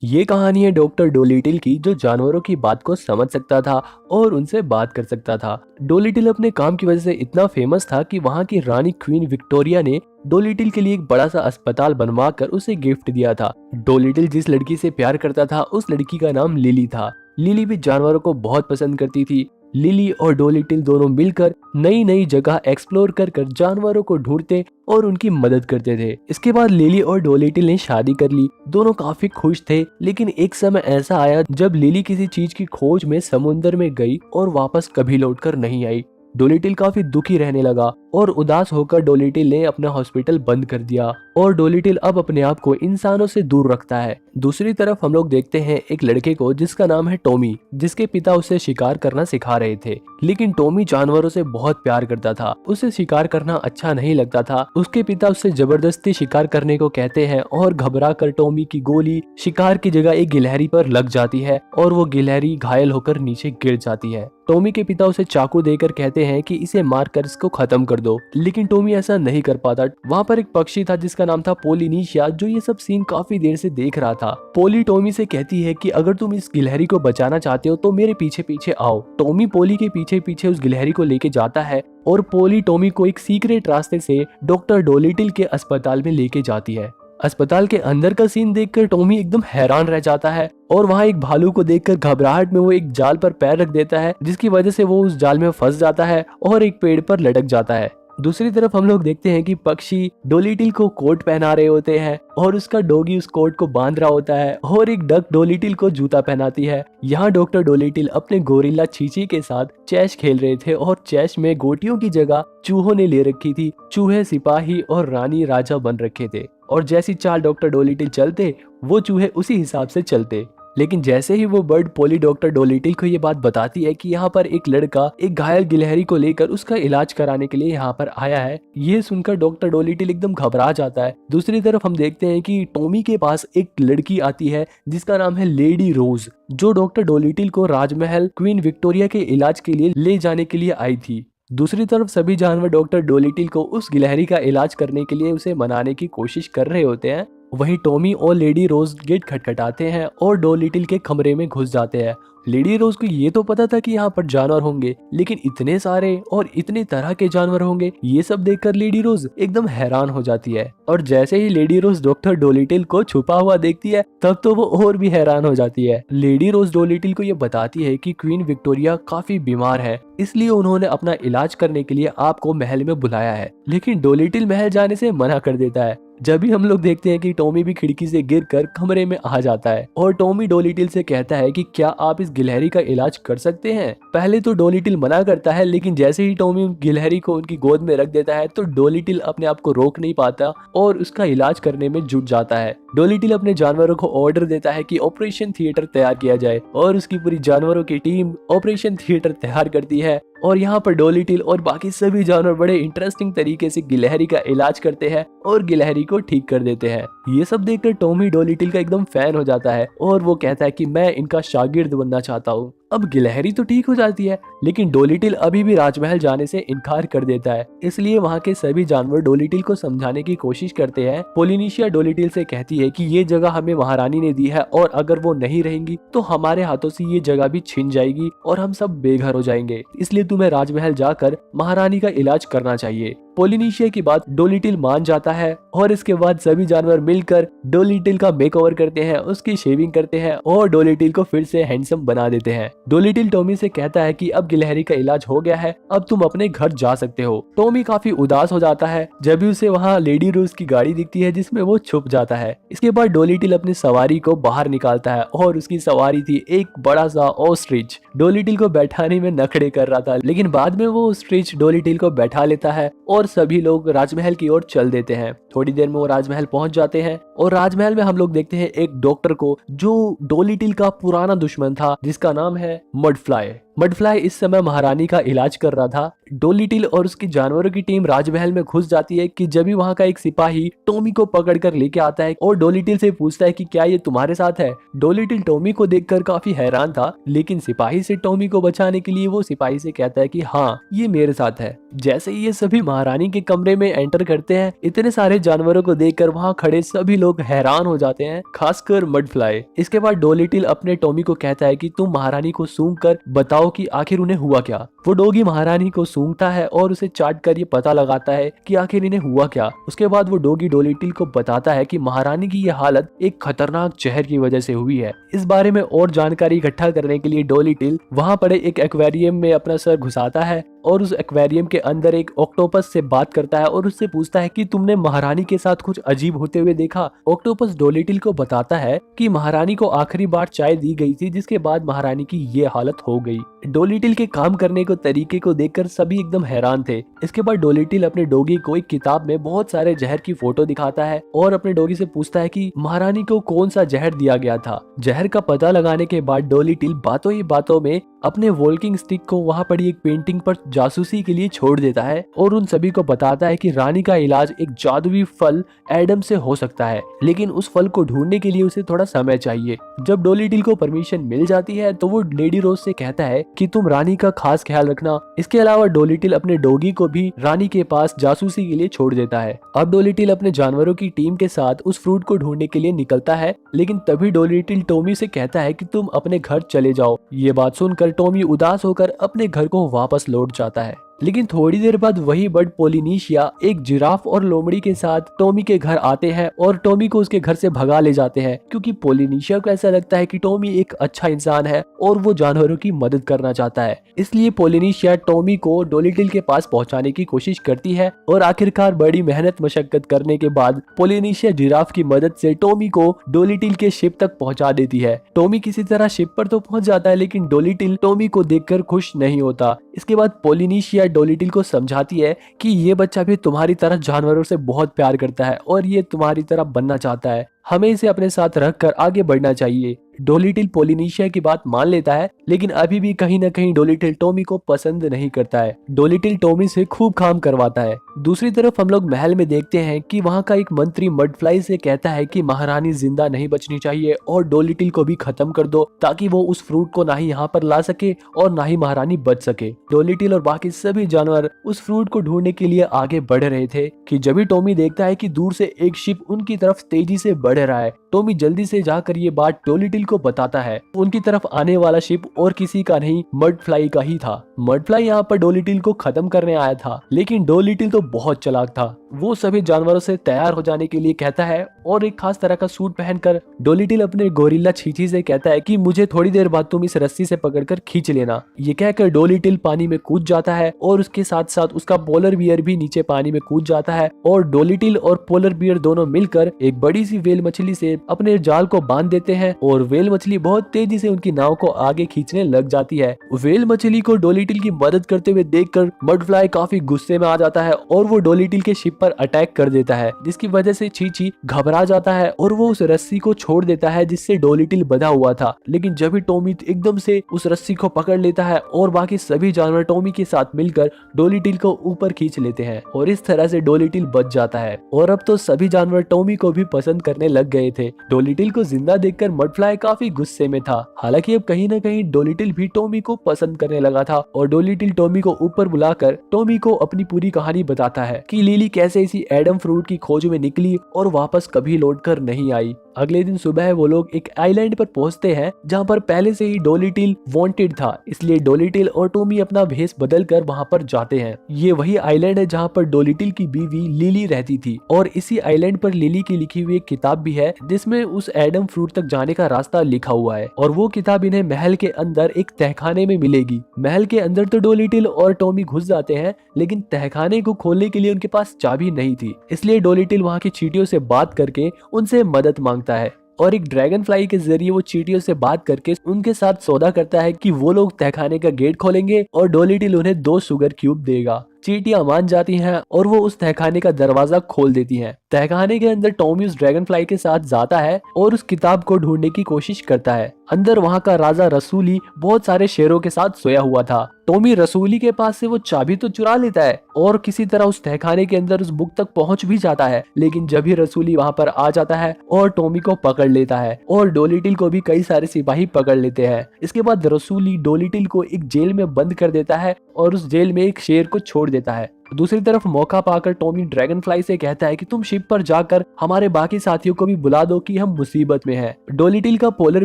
ये कहानी है डॉक्टर डोलिटिल की, जो जानवरों की बात को समझ सकता था और उनसे बात कर सकता था। डोलिटिल अपने काम की वजह से इतना फेमस था कि वहाँ की रानी क्वीन विक्टोरिया ने डोलिटिल के लिए एक बड़ा सा अस्पताल बनवा कर उसे गिफ्ट दिया था। डोलिटिल जिस लड़की से प्यार करता था उस लड़की का नाम लिली था। लिली भी जानवरों को बहुत पसंद करती थी। लिली और डोलिटिल दोनों मिलकर नई नई जगह एक्सप्लोर कर कर जानवरों को ढूंढते और उनकी मदद करते थे। इसके बाद लिली और डोलिटिल ने शादी कर ली। दोनों काफी खुश थे, लेकिन एक समय ऐसा आया जब लिली किसी चीज की खोज में समुद्र में गई और वापस कभी लौटकर नहीं आई। डोलिटिल काफी दुखी रहने लगा और उदास होकर डोलिटिल ने अपना हॉस्पिटल बंद कर दिया और डोलिटिल अब अपने आप को इंसानों से दूर रखता है। दूसरी तरफ हम लोग देखते हैं एक लड़के को जिसका नाम है टॉमी, जिसके पिता उसे शिकार करना सिखा रहे थे। लेकिन टॉमी जानवरों से बहुत प्यार करता था, उसे शिकार करना अच्छा नहीं लगता था। उसके पिता उससे जबरदस्ती शिकार करने को कहते हैं और घबरा कर टॉमी की गोली शिकार की जगह एक गिलहरी पर लग जाती है और वो गिलहरी घायल होकर नीचे गिर जाती है। टॉमी के पिता उसे चाकू देकर कहते हैं कि इसे मारकर इसको खत्म कर दो, लेकिन टॉमी ऐसा नहीं कर पाता। वहाँ पर एक पक्षी था जिसका नाम था पोलिनीशिया, जो ये सब सीन काफी देर से देख रहा था। पोली टॉमी से कहती है कि अगर तुम इस गिलहरी को बचाना चाहते हो तो मेरे पीछे पीछे आओ। टॉमी पोली के पीछे पीछे उस गिलहरी को लेके जाता है और पोली टॉमी को एक सीक्रेट रास्ते से डॉक्टर डोलिटिल के अस्पताल में लेके जाती है। अस्पताल के अंदर का सीन देखकर टॉमी एकदम हैरान रह जाता है और वहाँ एक भालू को देखकर घबराहट में वो एक जाल पर पैर रख देता है, जिसकी वजह से वो उस जाल में फंस जाता है और एक पेड़ पर लटक जाता है। दूसरी तरफ हम लोग देखते हैं कि पक्षी डोलिटिल को कोट पहना रहे होते हैं और उसका डॉगी उस कोट को बांध रहा होता है और एक डक डोलिटिल को जूता पहनाती है। यहाँ डॉक्टर डोलिटिल अपने गोरिल्ला चीची के साथ चेस खेल रहे थे और चेस में गोटियों की जगह चूहों ने ले रखी थी। चूहे सिपाही और रानी राजा बन रखे थे और जैसी चाल डॉक्टर डोलिटिल चलते वो चूहे उसी हिसाब से चलते। लेकिन जैसे ही वो बर्ड पोली डॉक्टर डोलिटिल को ये बात बताती है कि यहाँ पर एक लड़का एक घायल गिलहरी को लेकर उसका इलाज कराने के लिए यहाँ पर आया है, ये सुनकर डॉक्टर डोलिटिल एकदम घबरा जाता है। दूसरी तरफ हम देखते हैं कि टॉमी के पास एक लड़की आती है जिसका नाम है लेडी रोज, जो डॉक्टर डोलिटिल को राजमहल क्वीन विक्टोरिया के इलाज के लिए ले जाने के लिए आई थी। दूसरी तरफ सभी जानवर डॉक्टर डोलिटिल को उस गिलहरी का इलाज करने के लिए उसे मनाने की कोशिश कर रहे होते हैं। वहीं टॉमी और लेडी रोज गेट खटखटाते हैं और डोलिटिल के कमरे में घुस जाते हैं। लेडी रोज को ये तो पता था कि यहाँ पर जानवर होंगे, लेकिन इतने सारे और इतने तरह के जानवर होंगे, ये सब देखकर लेडी रोज एकदम हैरान हो जाती है। और जैसे ही लेडी रोज डॉक्टर डोलिटिल को छुपा हुआ देखती है तब तो वो और भी हैरान हो जाती है। लेडी रोज डोलिटिल को ये बताती है कि क्वीन विक्टोरिया काफी बीमार है, इसलिए उन्होंने अपना इलाज करने के लिए आपको महल में बुलाया है। लेकिन डोलिटिल महल जाने से मना कर देता है। जब भी हम लोग देखते हैं कि टॉमी भी खिड़की से गिरकर कमरे में आ जाता है और टॉमी डोलिटिल से कहता है कि क्या आप इस गिलहरी का इलाज कर सकते हैं। पहले तो डोलिटिल मना करता है, लेकिन जैसे ही टॉमी गिलहरी को उनकी गोद में रख देता है तो डोलिटिल अपने आप को रोक नहीं पाता और उसका इलाज करने में जुट जाता है। डोलिटिल अपने जानवरों को ऑर्डर देता है कि ऑपरेशन थिएटर तैयार किया जाए और उसकी पूरी जानवरों की टीम ऑपरेशन थिएटर तैयार करती है और यहाँ पर डोलिटिल और बाकी सभी जानवर बड़े इंटरेस्टिंग तरीके से गिलहरी का इलाज करते हैं और गिलहरी को ठीक कर देते हैं। ये सब देखकर टॉमी डोलिटिल का एकदम फैन हो जाता है और वो कहता है कि मैं इनका शागिर्द बनना चाहता हूँ। अब गिलहरी तो ठीक हो जाती है, लेकिन डोलिटिल अभी भी राजमहल जाने से इनकार कर देता है। इसलिए वहाँ के सभी जानवर डोलिटिल को समझाने की कोशिश करते हैं। पोलिनीशिया डोलिटिल से कहती है कि ये जगह हमें महारानी ने दी है और अगर वो नहीं रहेंगी तो हमारे हाथों से ये जगह भी छिन जाएगी और हम सब बेघर हो जाएंगे, इसलिए तुम्हें राजमहल जाकर महारानी का इलाज करना चाहिए। पोलिनीशिया की बात डोलिटिल मान जाता है और इसके बाद सभी जानवर मिलकर डोलिटिल का मेकओवर करते हैं, उसकी शेविंग करते हैं और डोलिटिल को फिर से हैंडसम बना देते हैं। डोलिटिल टॉमी से कहता है कि अब गिलहरी का इलाज हो गया है, अब तुम अपने घर जा सकते हो। टॉमी काफी उदास हो जाता है जब भी उसे वहाँ लेडी रोज की गाड़ी दिखती है जिसमें वो छुप जाता है। इसके बाद डोलिटिल अपनी सवारी को बाहर निकालता है और उसकी सवारी थी एक बड़ा सा ऑस्ट्रिच। डोलिटिल को बैठाने में नखरे कर रहा था, लेकिन बाद में वो ऑस्ट्रिच डोलिटिल को बैठा लेता है और सभी लोग राजमहल की ओर चल देते हैं। थोड़ी देर में वो राजमहल पहुंच जाते हैं और राजमहल में हम लोग देखते हैं एक डॉक्टर को जो डोलिटिल का पुराना दुश्मन था, जिसका नाम है मडफ्लाई। मडफ्लाई इस समय महारानी का इलाज कर रहा था। डोलिटिल और उसकी जानवरों की टीम राजमहल में घुस जाती है कि जब भी वहाँ का एक सिपाही टॉमी को पकड़ कर लेके आता है और डोलिटिल से पूछता है कि क्या ये तुम्हारे साथ है। डोलिटिल टॉमी को देखकर काफी हैरान था, लेकिन सिपाही से टॉमी को बचाने के लिए वो सिपाही से कहता है कि हाँ, ये मेरे साथ है। जैसे ही ये सभी महारानी के कमरे में एंटर करते हैं, इतने सारे जानवरों को देखकर वहाँ खड़े सभी लोग हैरान हो जाते हैं, खासकर मडफ्लाई। इसके बाद डोलिटिल अपने टॉमी को कहता है कि तुम महारानी को सूंघ कर बताओ कि आखिर उन्हें हुआ क्या। वो डॉगी महारानी को सूंघता है और उसे चाट कर ये पता लगाता है कि आखिर इन्हें हुआ क्या। उसके बाद वो डॉगी डोलिटिल को बताता है कि महारानी की ये हालत एक खतरनाक जहर की वजह से हुई है। इस बारे में और जानकारी इकट्ठा करने के लिए डोलिटिल वहाँ पड़े एक एक्वेरियम में अपना सर घुसाता है और उस एक्वेरियम के अंदर एक ऑक्टोपस से बात करता है और उससे पूछता है कि तुमने महारानी के साथ कुछ अजीब होते हुए देखा। ऑक्टोपस डोलिटिल को बताता है कि महारानी को आखिरी बार चाय दी गई थी, जिसके बाद महारानी की ये हालत हो गई। डोलिटिल के काम करने को तरीके को देखकर सभी एकदम हैरान थे। इसके बाद डोलिटिल अपने डॉगी को एक किताब में बहुत सारे जहर की फोटो दिखाता है और अपने डॉगी से पूछता है कि महारानी को कौन सा जहर दिया गया था। जहर का पता लगाने के बाद डोलिटिल बातों ही बातों में अपने वॉकिंग स्टिक को वहाँ पड़ी एक पेंटिंग पर जासूसी के लिए छोड़ देता है और उन सभी को बताता है कि रानी का इलाज एक जादुई फल एडम से हो सकता है, लेकिन उस फल को ढूंढने के लिए उसे थोड़ा समय चाहिए। जब डोलिटिल को परमिशन मिल जाती है तो वो लेडी रोज से कहता है कि तुम रानी का खास ख्याल रखना। इसके अलावा डोलिटिल अपने डॉगी को भी रानी के पास जासूसी के लिए छोड़ देता है। अब डोलिटिल अपने जानवरों की टीम के साथ उस फ्रूट को ढूंढने के लिए निकलता है, लेकिन तभी डोलिटिल टॉमी से कहता है कि तुम अपने घर चले जाओ। ये बात सुनकर टॉमी उदास होकर अपने घर को वापस लौट जाता है। लेकिन थोड़ी देर बाद वही बर्ड पोलिनेशिया एक जिराफ और लोमड़ी के साथ टॉमी के घर आते हैं और टॉमी को उसके घर से भगा ले जाते हैं, क्योंकि पोलिनेशिया को ऐसा लगता है कि टॉमी एक अच्छा इंसान है और वो जानवरों की मदद करना चाहता है। इसलिए पोलिनेशिया टॉमी को डोलिटिल के पास पहुंचाने की कोशिश करती है और आखिरकार बड़ी मेहनत मशक्कत करने के बाद पोलिनेशिया जिराफ की मदद से टॉमी को डोलिटिल के शिप तक पहुंचा देती है। टॉमी किसी तरह शिप पर तो पहुंच जाता है, लेकिन डोलिटिल टॉमी को देखकर खुश नहीं होता। इसके बाद पोलिनेशिया डोलिटिल को समझाती है कि ये बच्चा भी तुम्हारी तरह जानवरों से बहुत प्यार करता है और ये तुम्हारी तरह बनना चाहता है। हमें इसे अपने साथ रखकर आगे बढ़ना चाहिए। डोलिटिल पोलिनेशिया की बात मान लेता है, लेकिन अभी भी कहीं न कहीं डोलिटिल टॉमी को पसंद नहीं करता है। डोलिटिल टॉमी से खूब काम करवाता है। दूसरी तरफ हम लोग महल में देखते हैं कि वहाँ का एक मंत्री मडफ्लाई से कहता है कि महारानी जिंदा नहीं बचनी चाहिए और डोलिटिल को भी खत्म कर दो, ताकि वो उस फ्रूट को ना ही यहाँ पर ला सके और ना ही महारानी बच सके। डोलिटिल और बाकी सभी जानवर उस फ्रूट को ढूंढने के लिए आगे बढ़ रहे थे कि जब भी टॉमी देखता है कि दूर से एक शिप उनकी तरफ तेजी से बढ़ रहा है। टॉमी जल्दी से जाकर ये बात डोलिटिल को बताता है। उनकी तरफ आने वाला शिप और किसी का नहीं, मडफ्लाई का ही था। मडफ्लाई यहाँ पर डोलिटिल को खत्म करने आया था, लेकिन डोलिटिल तो बहुत चालाक था। वो सभी जानवरों से तैयार हो जाने के लिए कहता है और एक खास तरह का सूट पहनकर डोलिटिल अपने गोरिल्ला चींटी से कहता है कि मुझे थोड़ी देर बाद तुम इस रस्सी से पकड़कर खींच लेना। ये कहकर डोलिटिल पानी में कूद जाता है और उसके साथ साथ उसका पोलर बियर भी नीचे पानी में कूद जाता है और डोलिटिल और पोलर बियर दोनों मिलकर एक बड़ी सी व्हेल मछली से अपने जाल को बांध देते हैं और व्हेल मछली बहुत तेजी से उनकी नाव को आगे खींचने लग जाती है। व्हेल मछली को डोलिटिल की मदद करते हुए देखकर मडफ्लाई काफी गुस्से में आ जाता है और वो डोलिटिल के शिप पर अटैक कर देता है, जिसकी वजह से चींची घबरा जाता है और वो उस रस्सी को छोड़ देता है जिससे डोलिटिल बंधा हुआ था। लेकिन जब भी टॉमी एकदम से उस रस्सी को पकड़ लेता है और बाकी सभी जानवर टॉमी के साथ मिलकर डोलिटिल को ऊपर खींच लेते हैं और इस तरह से डोलिटिल बच जाता है। और अब तो सभी जानवर टॉमी को भी पसंद करने लग गए थे। डोलिटिल को जिंदा देखकर मडफ्लाई काफी गुस्से में था। हालांकि अब कहीं न कहीं डोलिटिल भी टॉमी को पसंद करने लगा था और डोलिटिल टॉमी को ऊपर बुलाकर टॉमी को अपनी पूरी कहानी बताता है कि लिली कैसे इसी एडम फ्रूट की खोज में निकली और वापस कभी लौटकर नहीं आई। अगले दिन सुबह वो लोग एक आइलैंड पर पहुंचते हैं जहां पर पहले से ही डोलिटिल वांटेड था, इसलिए डोलिटिल और टॉमी अपना भेष बदलकर वहां पर जाते हैं। ये वही आइलैंड है जहां पर डोलिटिल की बीवी लिली रहती थी और इसी आइलैंड पर लिली की लिखी हुई एक किताब भी है जिसमें उस एडम फ्रूट तक जाने का रास्ता लिखा हुआ है और वो किताब इन्हें महल के अंदर एक तहखाने में मिलेगी। महल के अंदर तो डोलिटिल और टॉमी घुस जाते हैं, लेकिन तहखाने को खोलने के लिए उनके पास चाबी नहीं थी, इसलिए डोलिटिल वहाँ की चींटियों से बात करके उनसे मदद मांगता है और एक ड्रैगन फ्लाई के जरिए वो चींटियों से बात करके उनके साथ सौदा करता है कि वो लोग तहखाने का गेट खोलेंगे और डोलिटिल उन्हें 2 शुगर क्यूब देगा। चींटियां मान जाती हैं और वो उस तहखाने का दरवाजा खोल देती हैं। तहखाने के अंदर टॉमी उस ड्रैगन फ्लाई के साथ जाता है और उस किताब को ढूंढने की कोशिश करता है। अंदर वहाँ का राजा रसूली बहुत सारे शेरों के साथ सोया हुआ था। टॉमी रसूली के पास से वो चाबी तो चुरा लेता है और किसी तरह उस तहखाने के अंदर उस बुक तक पहुंच भी जाता है, लेकिन जब ही रसूली वहाँ पर आ जाता है और टॉमी को पकड़ लेता है और डोलिटिल को भी कई सारे सिपाही पकड़ लेते हैं। इसके बाद रसूली डोलिटिल को एक जेल में बंद कर देता है और उस जेल में एक शेर को छोड़ देता है। दूसरी तरफ मौका पाकर टॉमी ड्रैगन फ्लाई से कहता है कि तुम शिप पर जाकर हमारे बाकी साथियों को भी बुला दो कि हम मुसीबत में हैं। डोलिटिल का पोलर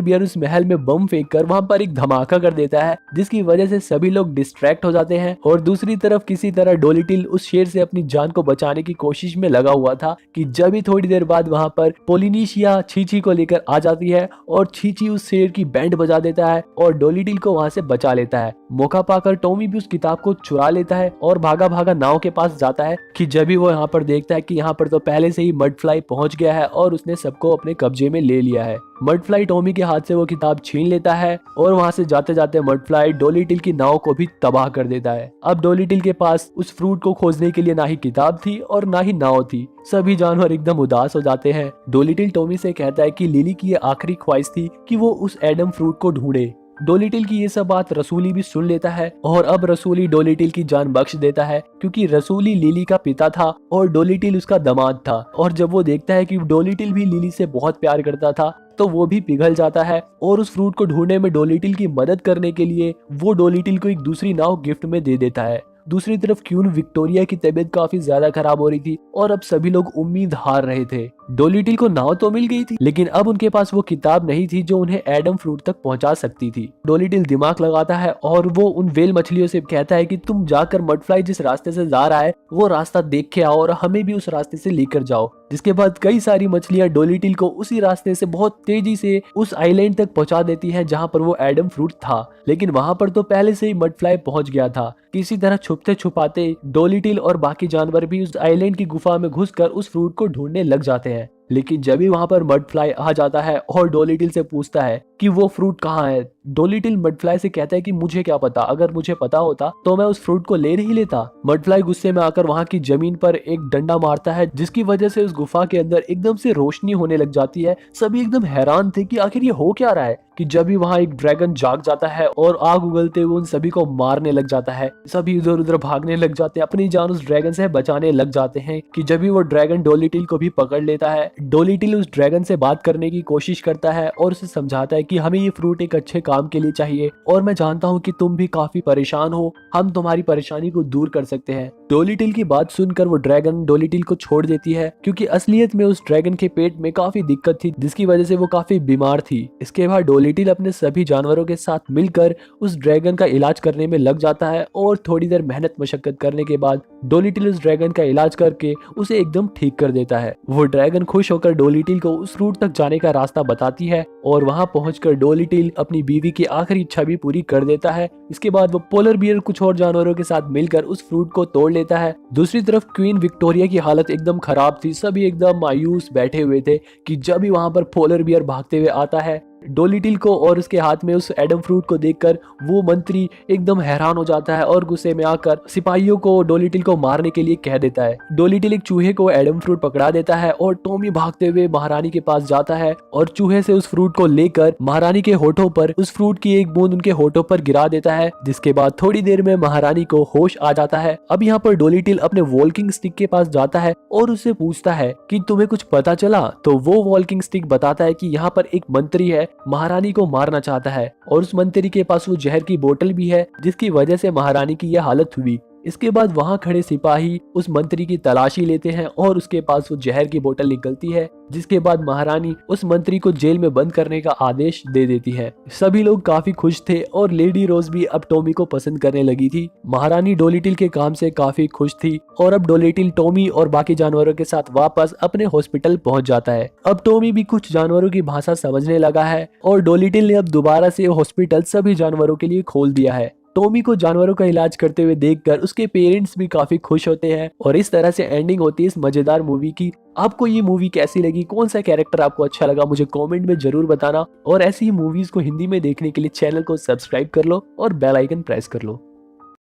बियर उस महल में बम फेंक कर वहाँ पर एक धमाका कर देता है, जिसकी वजह से सभी लोग डिस्ट्रैक्ट हो जाते हैं। और दूसरी तरफ किसी तरह डोलिटिल उस शेर से अपनी जान को बचाने की कोशिश में लगा हुआ था कि जब ही थोड़ी देर बाद वहाँ पर पोलिनेशिया छीची को लेकर आ जाती है और छीची उस शेर की बैंड बजा देता है और डोलिटिल को वहाँ से बचा लेता है। मौका पाकर टॉमी भी उस किताब को चुरा लेता है और भागा भागा नाव के पास जाता है कि जब भी वो यहाँ पर देखता है कि यहाँ पर तो पहले से ही मड फ्लाई पहुंच गया है और उसने सबको अपने कब्जे में ले लिया है। मड फ्लाई टॉमी के हाथ से वो किताब छीन लेता है और वहां से जाते जाते मड फ्लाई डोलिटिल की नाव को भी तबाह कर देता है। अब डोलिटिल के पास उस फ्रूट को खोजने के लिए ना ही किताब थी और ना ही नाव थी। सभी जानवर एकदम उदास हो जाते हैं। डोलिटिल टॉमी से कहता है कि लिली की ये आखिरी ख्वाहिश थी कि वो उस एडम फ्रूट को ढूंढे। डोलिटिल की ये सब बात रसूली भी सुन लेता है और अब रसूली डोलिटिल की जान बख्श देता है, क्योंकि रसूली लिली का पिता था और डोलिटिल उसका दामाद था। और जब वो देखता है कि डोलिटिल भी लिली से बहुत प्यार करता था तो वो भी पिघल जाता है और उस फ्रूट को ढूंढने में डोलिटिल की मदद करने के लिए वो डोलिटिल को एक दूसरी नाव गिफ्ट में दे देता है। दूसरी तरफ क्वीन विक्टोरिया की तबीयत काफी ज्यादा खराब हो रही थी और अब सभी लोग उम्मीद हार रहे थे। डोलिटिल को नाव तो मिल गई थी, लेकिन अब उनके पास वो किताब नहीं थी जो उन्हें एडम फ्रूट तक पहुंचा सकती थी। डोलिटिल दिमाग लगाता है और वो उन वेल मछलियों से कहता है कि तुम जाकर मडफ्लाई जिस रास्ते से जा रहा है वो रास्ता देख के आओ और हमें भी उस रास्ते से लेकर जाओ। जिसके बाद कई सारी मछलियां डोलिटिल को उसी रास्ते से बहुत तेजी से उस आइलैंड तक पहुंचा देती हैं जहां पर वो एडम फ्रूट था, लेकिन वहां पर तो पहले से ही मडफ्लाई पहुंच गया था। किसी तरह छुपते छुपाते डोलिटिल और बाकी जानवर भी उस आइलैंड की गुफा में घुसकर उस फ्रूट को ढूंढने लग जाते हैं। लेकिन जब भी वहां पर मडफ्लाई आ जाता है और डोलिटिल से पूछता है कि वो फ्रूट कहाँ है, डोलिटिल मडफ्लाई से कहता है कि मुझे क्या पता, अगर मुझे पता होता तो मैं उस फ्रूट को ले नहीं लेता। मडफ्लाई गुस्से में आकर वहां की जमीन पर एक डंडा मारता है, जिसकी वजह से उस गुफा के अंदर एकदम से रोशनी होने लग जाती है। सभी एकदम हैरान थे कि आखिर ये हो क्या रहा है, कि जब भी वहां एक ड्रैगन जाग जाता है और आग उगलते हुए उन सभी को मारने लग जाता है। सभी इधर उधर भागने लग जाते हैं, अपनी जान उस ड्रैगन से बचाने लग जाते हैं कि जब भी वो ड्रैगन डोलिटिल को भी पकड़ लेता है। डोलिटिल उस ड्रैगन से बात करने की कोशिश करता है और उसे समझाता है कि हमें ये फ्रूट एक अच्छे काम के लिए चाहिए और मैं जानता हूँ कि तुम भी काफी परेशान हो, हम तुम्हारी परेशानी को दूर कर सकते हैं। डोलिटिल की बात सुनकर वो ड्रैगन डोलिटिल को छोड़ देती है, क्योंकि असलियत में उस ड्रैगन के पेट में काफी दिक्कत थी, जिसकी वजह से वो काफी बीमार थी। इसके बाद डोलिटिल अपने सभी जानवरों के साथ मिलकर उस ड्रैगन का इलाज करने में लग जाता है और थोड़ी देर मेहनत मशक्कत करने के बाद डोलिटिल उस ड्रैगन का इलाज करके उसे एकदम ठीक कर देता है। वो ड्रैगन खुश होकर डोलिटिल को उस रूट तक जाने का रास्ता बताती है और वहां पहुंचकर डोलिटिल अपनी बीवी की आखिरी इच्छा भी पूरी कर देता है। इसके बाद वो पोलर बियर कुछ और जानवरों के साथ मिलकर उस फ्रूट को तोड़ लेता है। दूसरी तरफ क्वीन विक्टोरिया की हालत एकदम खराब थी, सभी एकदम मायूस बैठे हुए थे कि जब भी वहां पर पोलर बियर भागते हुए आता है डोलिटिल को और उसके हाथ में उस एडम फ्रूट को देखकर वो मंत्री एकदम हैरान हो जाता है और गुस्से में आकर सिपाहियों को डोलिटिल को मारने के लिए कह देता है। डोलिटिल एक चूहे को एडम फ्रूट पकड़ा देता है और टॉमी भागते हुए महारानी के पास जाता है और चूहे से उस फ्रूट को लेकर महारानी के होठों पर उस फ्रूट की एक बूंद उनके होठों पर गिरा देता है, जिसके बाद थोड़ी देर में महारानी को होश आ जाता है। अब यहाँ पर डोलिटिल अपने वॉल्किंग स्टिक के पास जाता है और उससे पूछता है कि तुम्हें कुछ पता चला, तो वो वॉल्किंग स्टिक बताता है कि यहाँ पर एक मंत्री है, महारानी को मारना चाहता है और उस मंत्री के पास वो जहर की बोतल भी है, जिसकी वजह से महारानी की यह हालत हुई। इसके बाद वहां खड़े सिपाही उस मंत्री की तलाशी लेते हैं और उसके पास वो जहर की बोतल निकलती है, जिसके बाद महारानी उस मंत्री को जेल में बंद करने का आदेश दे देती है। सभी लोग काफी खुश थे और लेडी रोज भी अब टॉमी को पसंद करने लगी थी। महारानी डोलिटिल के काम से काफी खुश थी और अब डोलिटिल टॉमी और बाकी जानवरों के साथ वापस अपने हॉस्पिटल पहुंच जाता है। अब टॉमी भी कुछ जानवरों की भाषा समझने लगा है और डोलिटिल ने अब दोबारा से हॉस्पिटल सभी जानवरों के लिए खोल दिया है। टॉमी को जानवरों का इलाज करते हुए देखकर उसके पेरेंट्स भी काफी खुश होते हैं और इस तरह से एंडिंग होती है इस मजेदार मूवी की। आपको ये मूवी कैसी लगी, कौन सा कैरेक्टर आपको अच्छा लगा, मुझे कमेंट में जरूर बताना और ऐसी ही मूवीज को हिंदी में देखने के लिए चैनल को सब्सक्राइब कर लो और बेल आइकन प्रेस कर लो।